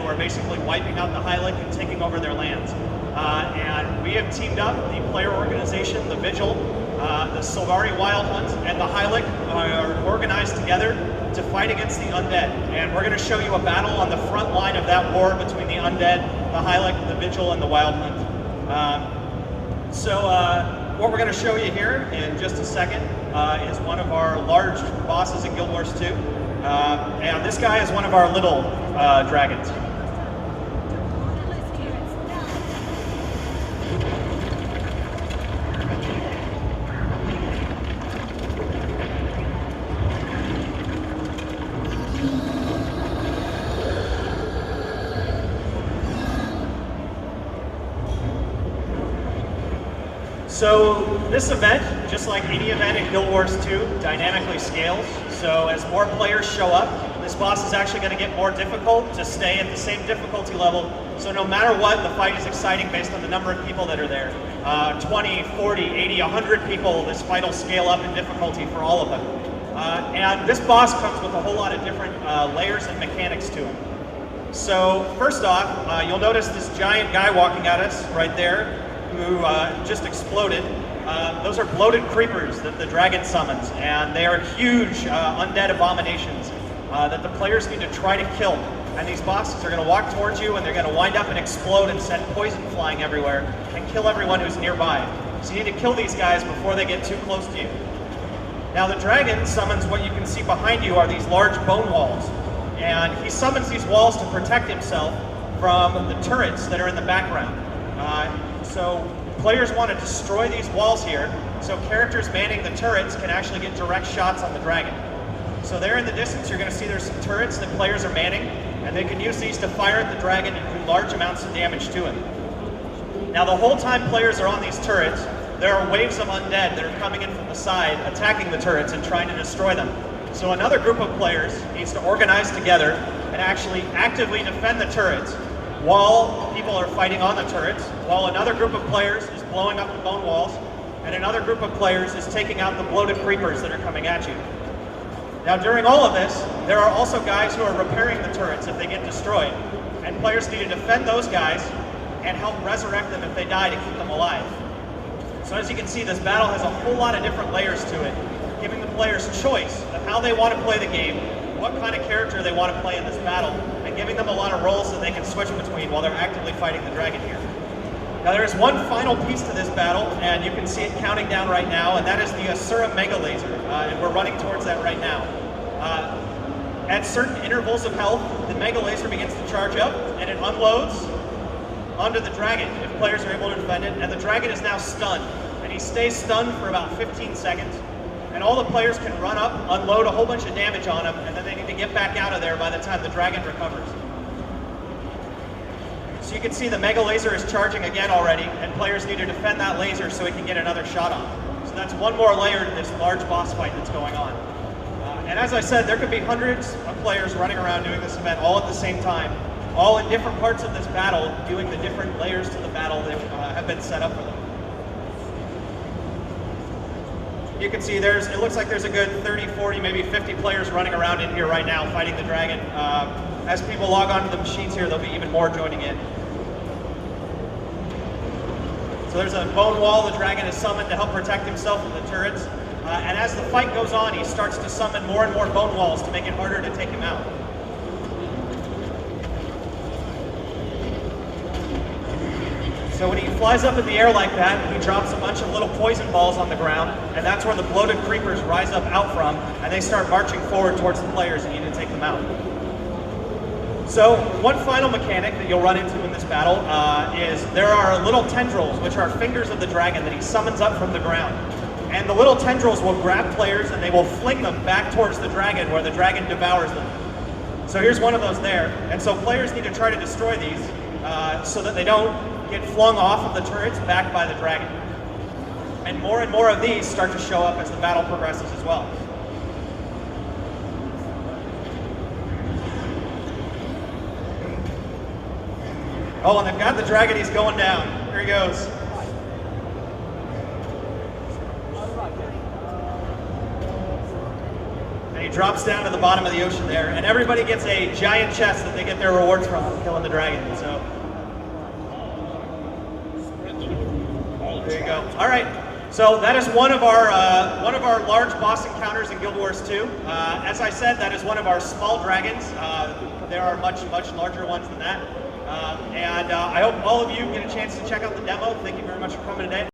are basically wiping out the Hylic and taking over their lands. And we have teamed up, the player organization, the Vigil, the Sylvari Wild Hunt, and the Hylic are organized together to fight against the undead. And we're going to show you a battle on the front line of that war between the undead, the Hylic, the Vigil, and the Wild Hunt. What we're going to show you here in just a second is one of our large bosses in Guild Wars 2. And this guy is one of our little dragons. So this event, just like any event in Guild Wars 2, dynamically scales. So as more players show up, this boss is actually going to get more difficult to stay at the same difficulty level. So no matter what, the fight is exciting based on the number of people that are there. 20, 40, 80, 100 people, this fight will scale up in difficulty for all of them. And this boss comes with a whole lot of different layers and mechanics to him. So first off, you'll notice this giant guy walking at us right there, who just exploded. Those are bloated creepers that the dragon summons, and they are huge undead abominations that the players need to try to kill. And these bosses are going to walk towards you, and they're going to wind up and explode and send poison flying everywhere and kill everyone who's nearby. So you need to kill these guys before they get too close to you. Now the dragon summons what you can see behind you are these large bone walls, and he summons these walls to protect himself from the turrets that are in the background. So players want to destroy these walls here, so characters manning the turrets can actually get direct shots on the dragon. So there in the distance, you're going to see there's some turrets that players are manning, and they can use these to fire at the dragon and do large amounts of damage to him. Now the whole time players are on these turrets, there are waves of undead that are coming in from the side, attacking the turrets and trying to destroy them. So another group of players needs to organize together and actually actively defend the turrets while people are fighting on the turrets, while another group of players is blowing up the bone walls, and another group of players is taking out the bloated creepers that are coming at you. Now during all of this, there are also guys who are repairing the turrets if they get destroyed, and players need to defend those guys and help resurrect them if they die to keep them alive. So as you can see, this battle has a whole lot of different layers to it, giving the players choice of how they want to play the game, what kind of character they want to play in this battle, and giving them a lot of roles that they can switch between while they're actively fighting the dragon here. Now there is one final piece to this battle, and you can see it counting down right now, and that is the Asura Mega Laser, and we're running towards that right now. At certain intervals of health, the Mega Laser begins to charge up, and it unloads onto the dragon if players are able to defend it, and the dragon is now stunned, and he stays stunned for about 15 seconds. And all the players can run up, unload a whole bunch of damage on him, and then they need to get back out of there by the time the dragon recovers. So you can see the Mega Laser is charging again already, and players need to defend that laser so he can get another shot off. So that's one more layer to this large boss fight that's going on. And as I said, there could be hundreds of players running around doing this event all at the same time, all in different parts of this battle, doing the different layers to the battle that have been set up for them. You can see it looks like there's a good 30, 40, maybe 50 players running around in here right now fighting the dragon. As people log onto the machines here, there'll be even more joining in. So there's a bone wall the dragon is summoned to help protect himself from the turrets. And as the fight goes on, he starts to summon more and more bone walls to make it harder to take him out. So when he flies up in the air like that, he drops a bunch of little poison balls on the ground, and that's where the bloated creepers rise up out from, and they start marching forward towards the players and you need to take them out. So one final mechanic that you'll run into in this battle is there are little tendrils, which are fingers of the dragon that he summons up from the ground. And the little tendrils will grab players and they will fling them back towards the dragon where the dragon devours them. So here's one of those there. And so players need to try to destroy these so that they don't get flung off of the turrets back by the dragon. And more of these start to show up as the battle progresses as well. Oh, and they've got the dragon, he's going down. Here he goes. And he drops down to the bottom of the ocean there, and everybody gets a giant chest that they get their rewards from killing the dragon. So there you go. All right. So that is one of our large boss encounters in Guild Wars 2. As I said, that is one of our small dragons. There are much larger ones than that. I hope all of you get a chance to check out the demo. Thank you very much for coming today.